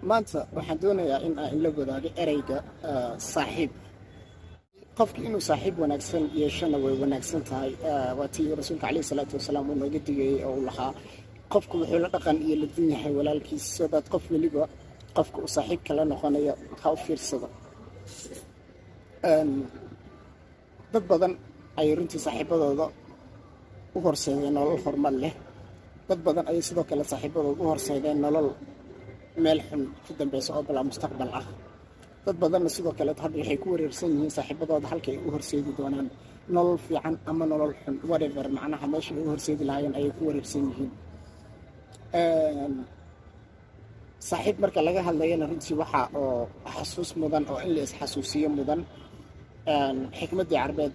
maanta waxaan doonayaa in aan la wadaago ereyga saaxiib. qofki inuu saaxiib wanaagsan yeeshana way wanaagsan tahay. waa tii rasuulka calayhi salaatu wasalaam uu nooga digayay oo uu lahaa qofku wuxuu la dhaqan iyo la dun yahay walaalkiis, soo daad qof weliba qofka uu saaxiibka la noqonayo ha u fiirsado. dad badan ayay runtii saaxiibadooda u horseedeen nolol horumar leh. dad badan ayay sidoo kale saaxiibadooda u horseedeen nolol meel xun ku dambeysa oo balaa mustaqbal ah. dad badanna sidoo kale hadda waxay ku wareersan yihiin saaxiibadooda halka ay u horseedi doonaan nolol fiican ama nolol xun, whatever macnaha meesha ay u horseedi lahaayeen ayay ku wareersan yihiin. saaxiib marka laga hadlayana runtii waxa oo xasuus mudan oo in la isxasuusiyo mudan xikmaddii carbeed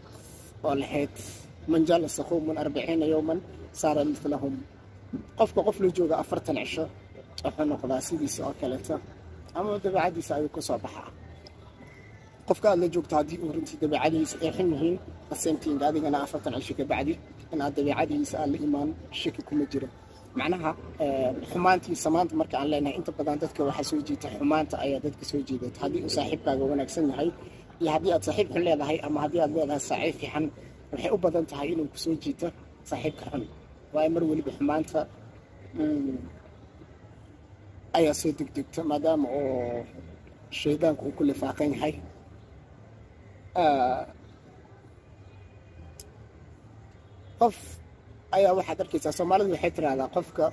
oo lahayd man jalasa qawman 40 yawman saara mithlahum. qofka qof la jooga 40 cisho wuxuu noqdaa sidiisa oo kaleeto ama dabeecadiisa ayuu ka soo baxaa. qofka aad la joogto haddii uu runtii dabeecadiisa ay xun yihiin asentinga adigana 40 cisho ka bacdi inaad dabeecadiisa aad la imaan shaki kuma jiro. macnaha xumaantii samaanta marka aan leenahay inta badan dadka waxaa soo jiita xumaanta ayaa dadka soo jiidata. haddii uu saaxiibkaaga wanaagsan yahay iyo haddii aad saaxiib xun leedahay ama haddii aad leedahay saaxiib fiican, waxay u badan tahay inuu kusoo jiito saaxiibka xun. waayo mar weliba xumaanta ayaa soo degdegta maadaama oo shaydaanku uu ku lifaaqan yahay. qof ayaa waxaad arkaysaa, soomaalidu waxay tiraahdaa qofka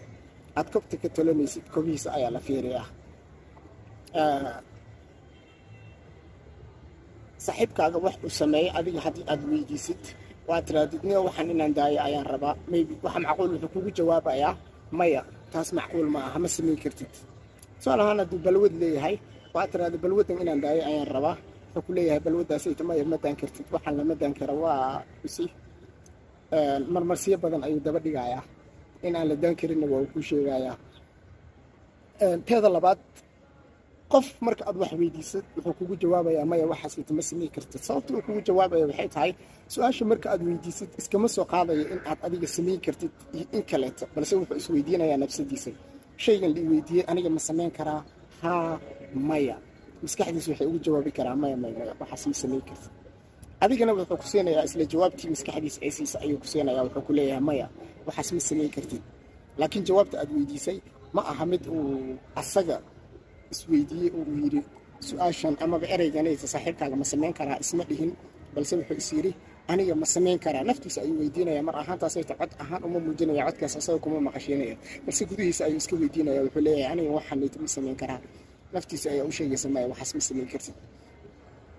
aad kobta ka tolomaysid kobihiisa ayaa la fiiriyaa. saaxiibkaaga wax uu sameeyey adiga haddii aad weydiisid waad tirahdid niyo waxaan inaan daayo ayaan rabaa, maybe waxa macquul wuxuu kugu jawaabayaa maya taas macquul ma aha, ma samayn kartid. tusaale ahaan hadduu balwad leeyahay waad tirahda balwadan inaan daayo ayaan rabaa, wuxuu ku leeyahay balwadaasayta maya ma daan kartid, waxaan lama daan kara waa usi marmarsiyo badan ayuu daba dhigayaa. in aan la daan karinna waa uu ku sheegayaa. teeda labaad, qof marka aad wax weydiisad wuxuu kugu jawaabayaa maya waxaasayta ma samayn kartid. sababta uu kugu jawaabaya waxay tahay su-aasha marka aad weydiisid iskama soo qaadayo in aad adiga samayn kartid iyo in kaleeto, balse wuxuu isweydiinayaa nafsadiisa. shaygan la weydiiyey aniga ma samayn karaa? haa maya. maskaxdiisa waxay ugu jawaabi karaa maya maya waxaas ma samayn kartid. adigana wuxuu ku siinayaa isla jawaabtii maskaxdiisa ay siisa ayuu ku siinayaa, wuxuu ku leeyahay maya waxaas ma samayn kartid. laakiin jawaabta aad weydiisay ma aha mid uu asaga isweydiiyey oo uu yidhi su-aashan amaba ereyganaysa saaxiibkaaga ma samayn karaa isma dhihin, balse wuxuu is yidhi aniga ma samayn karaa. naftiisa ayuu weydiinaya, mar ahaantaasayta cod ahaan uma muujinaya, codkaas asaga kuma maqashiinaya, balse gudihiisa ayuu iska weydiinaya. wuxuu leeyahay aniga waxaanayta ma samayn karaa. naftiisa ayaa u sheegaysa maya waxaas ma samayn kartid.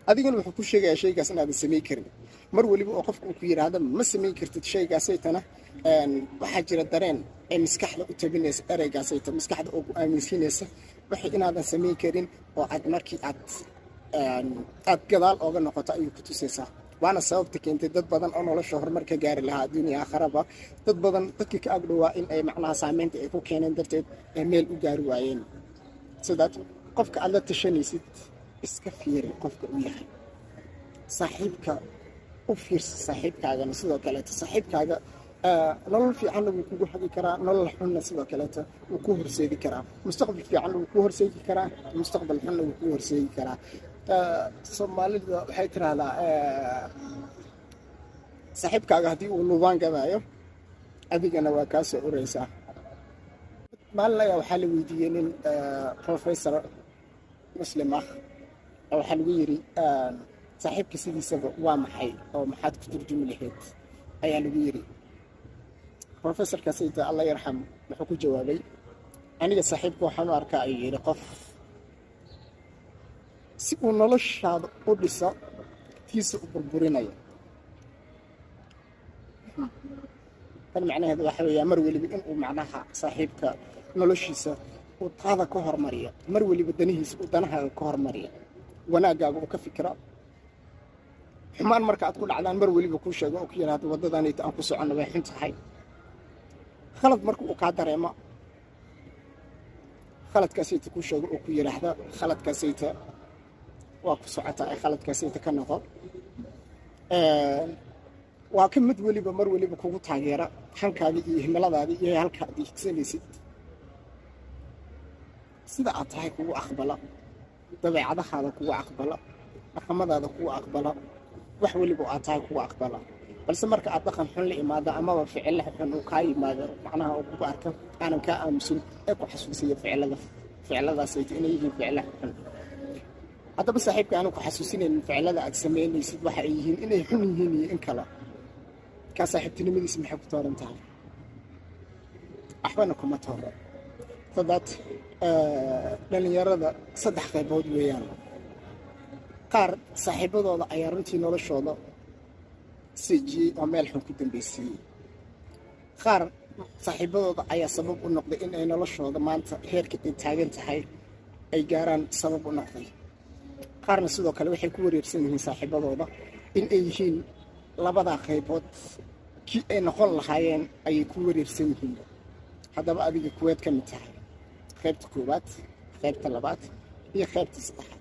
adigana wuxuu ku sheegayaa shaygaas inaadan samayn karin. mar weliba oo qofka uu ku yidhaahda ma samayn kartid shaygaasaytana waxaa jira dareen ee maskaxda u tabinaysa ereygaasayta, maskaxda oo ku aaminsiinaysa waxay inaadan samayn karin oo aad markii aad gadaal ooga noqoto ayuu ku tusaysaa. waana sababta keentay dad badan oo nolosha horumar ka gaari lahaa adduunya aakharaba, dad badan dadkii ka agdhowaa in ay macnaha saameynta ay ku keeneen darteed ee meel u gaari waayeen. sidaad qofka aad la tashanaysid iska fiiri qofka uu yahay. saaxiibka u fiirsa saaxiibkaagana sidoo kaleeto. saaxiibkaaga nolol fiicanna wuu kugu hagi karaa, nolol xunna sidoo kaleeto wuu ku horseedi karaa. mustaqbal fiicanna wuu ku horseedi karaa, mustaqbal xunna wuu ku horseedi karaa. soomaalida waxay tiraahdaa saaxiibkaaga haddii uu lubaan gadaayo adigana waa kaa soo ureysaa. maalin ayaa waxaa la weydiiyey nin professor muslim ah, waxaa lagu yidhi saaxiibka sidiisaba waa maxay oo maxaad ku turjumi lahayd ayaa lagu yidhi. professorkaasayta alla yarxam wuxuu ku jawaabay aniga saaxiibka waxaan u arkaa ayuu yidhi qof si uu noloshaada u dhiso tiisa u burburinaya. tan macnaheedu waxa weeyaa mar weliba inuu macnaha saaxiibka noloshiisa uu taada ka hormariyo, mar weliba danihiisa uu danahaaga ka hormariyo, wanaaggaaga uu ka fikiro. xumaan marka aad ku dhacdaan mar weliba kuu sheego oo ku yidhaahdo waddadanayta aan ku soconno way xun tahay. khalad marka uu kaa dareemo khaladkaasayta kuu sheego oo ku yidhaahda khaladkaasayta waa ku socotaa ee khaladkaasayta ka noqo. waa ka mid weliba mar weliba kugu taageera hankaagii iyo himiladaadii iyo halka aad higsanaysid. sida aad tahay kugu aqbala, dabeecadahaada kugu aqbala, dhaqamadaada kugu aqbala, wax weliba aad tahay kugu aqbala. balse marka aad dhaqan xun la imaado amaba ficilo xun uu kaa yimaado macnaha uu kugu arko aanan kaa aamusin ee ku xasuusiya ficiladaas inay yihiin ficilo xun. haddaba saaxiibka aanu ku xasuusinaynin ficilada aad samaynaysid waxa ay yihiin inay xun yihiin iyo in kale, kaa saaxiibtinimadiisa maxay ku tooran tahay? waxbana kuma tooro. dadaad dhalinyarada 3 qaybood weeyaan. qaar saaxiibadooda ayaa runtii noloshooda sijiyey oo meel xun ku dambaysiiyey. qaar saaxiibadooda ayaa sabab u noqday in ay noloshooda maanta heerka ay taagan tahay ay gaaraan sabab u noqday. qaarna sidoo kale waxay ku wareersan yihiin saaxiibadooda in ay yihiin labadaa qaybood kii ay noqon lahaayeen ayay ku wareersan yihiin. haddaba adiga kuweed ka mid tahay? qaybta koowaad, qaybta labaad iyo qaybta saddexaad.